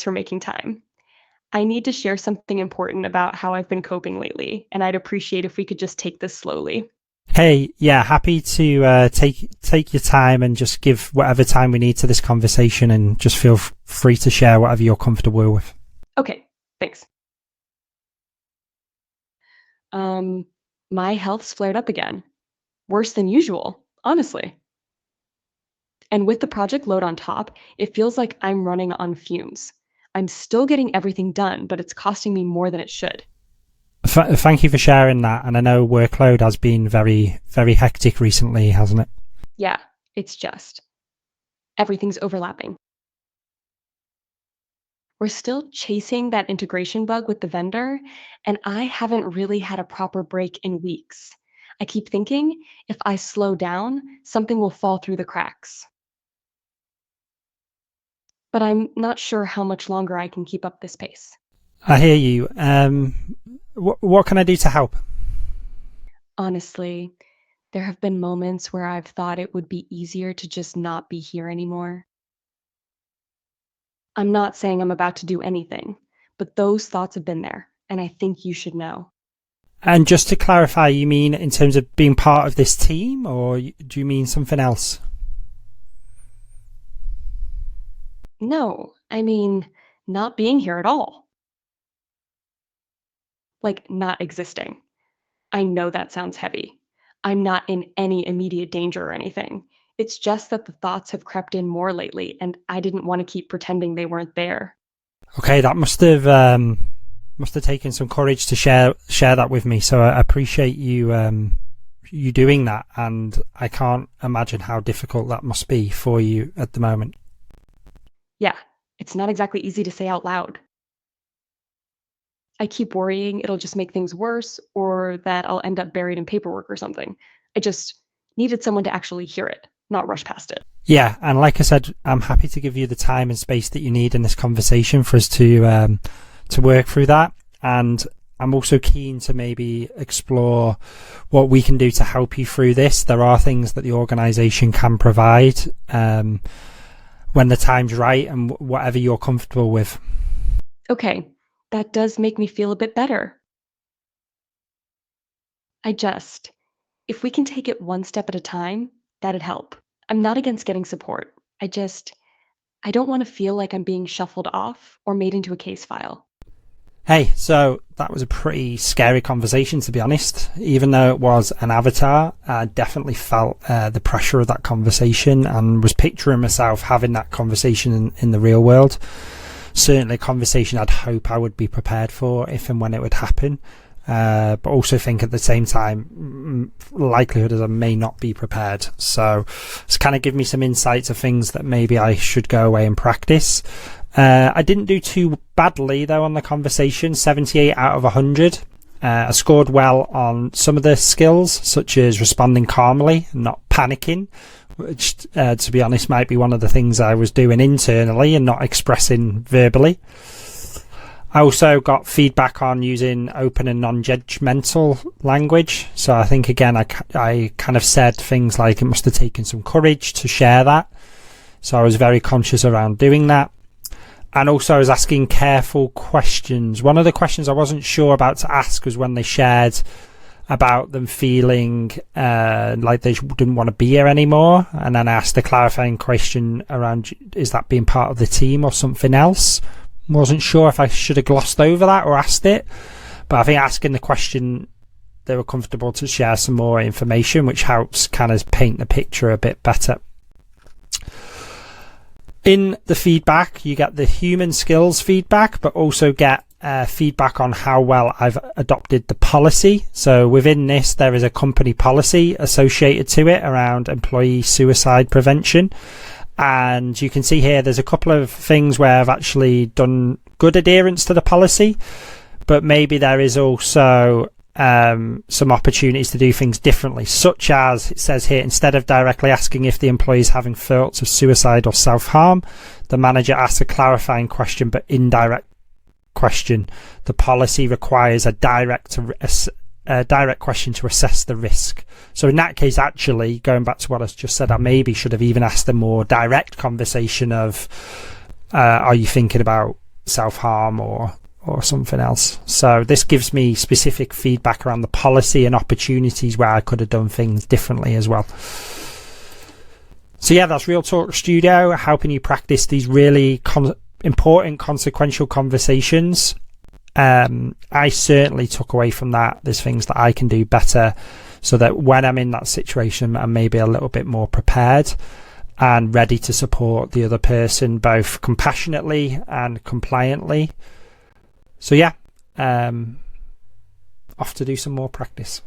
for making time. I need to share something important about how I've been coping lately, and I'd appreciate if we could just take this slowly. Hey, yeah, happy to take your time and just give whatever time we need to this conversation, and just feel free to share whatever you're comfortable with. Okay, thanks. My health's flared up again. Worse than usual, honestly. And with the project load on top, it feels like I'm running on fumes. I'm still getting everything done, but it's costing me more than it should. Thank you for sharing that. And I know workload has been very, very hectic recently, hasn't it? Yeah, it's just everything's overlapping. We're still chasing that integration bug with the vendor, and I haven't really had a proper break in weeks. I keep thinking if I slow down, something will fall through the cracks. But I'm not sure how much longer I can keep up this pace. I hear you. What can I do to help? Honestly, there have been moments where I've thought it would be easier to just not be here anymore. I'm not saying I'm about to do anything, but those thoughts have been there, and I think you should know. And just to clarify, you mean in terms of being part of this team, or do you mean something else? No, I mean, not being here at all. Like, not existing. I know that sounds heavy. I'm not in any immediate danger or anything. It's just that the thoughts have crept in more lately, and I didn't want to keep pretending they weren't there. Okay, that must have taken some courage to share that with me. So I appreciate you doing that, and I can't imagine how difficult that must be for you at the moment. Yeah, it's not exactly easy to say out loud. I keep worrying it'll just make things worse or that I'll end up buried in paperwork or something. I just needed someone to actually hear it, not rush past it. Yeah, and like I said, I'm happy to give you the time and space that you need in this conversation for us to work through that. And I'm also keen to maybe explore what we can do to help you through this. There are things that the organisation can provide when the time's right, and whatever you're comfortable with. Okay, that does make me feel a bit better. If we can take it one step at a time, that'd help. I'm not against getting support. I don't want to feel like I'm being shuffled off or made into a case file. Hey, so that was a pretty scary conversation, to be honest. Even though it was an avatar, I definitely felt the pressure of that conversation, and was picturing myself having that conversation in the real world. Certainly a conversation I'd hope I would be prepared for if and when it would happen. But also think at the same time, likelihood is I may not be prepared. So it's kind of give me some insights of things that maybe I should go away and practice. I didn't do too badly though on the conversation, 78 out of 100. I scored well on some of the skills, such as responding calmly and not panicking, which to be honest might be one of the things I was doing internally and not expressing verbally. I also got feedback on using open and non-judgmental language. So I think, again, I kind of said things like it must have taken some courage to share that. So I was very conscious around doing that. And also I was asking careful questions. One of the questions I wasn't sure about to ask was when they shared about them feeling like they didn't want to be here anymore. And then I asked a clarifying question around, is that being part of the team or something else? Wasn't sure if I should have glossed over that or asked it, but I think asking the question, they were comfortable to share some more information, which helps kind of paint the picture a bit better. In the feedback, you get the human skills feedback, but also get feedback on how well I've adopted the policy. So within this, there is a company policy associated to it around employee suicide prevention. And you can see here, there's a couple of things where I've actually done good adherence to the policy, but maybe there is also some opportunities to do things differently, such as it says here, instead of directly asking if the employee is having thoughts of suicide or self-harm, the manager asks a clarifying question but indirect question. The policy requires a direct question to assess the risk. So in that case, actually, going back to what I just said, I maybe should have even asked a more direct conversation of, are you thinking about self-harm or something else. So this gives me specific feedback around the policy and opportunities where I could have done things differently as well. So yeah, that's Real Talk Studio, helping you practice these really important, consequential conversations. I certainly took away from that, there's things that I can do better so that when I'm in that situation, I'm maybe a little bit more prepared and ready to support the other person, both compassionately and compliantly. So yeah, off to do some more practice.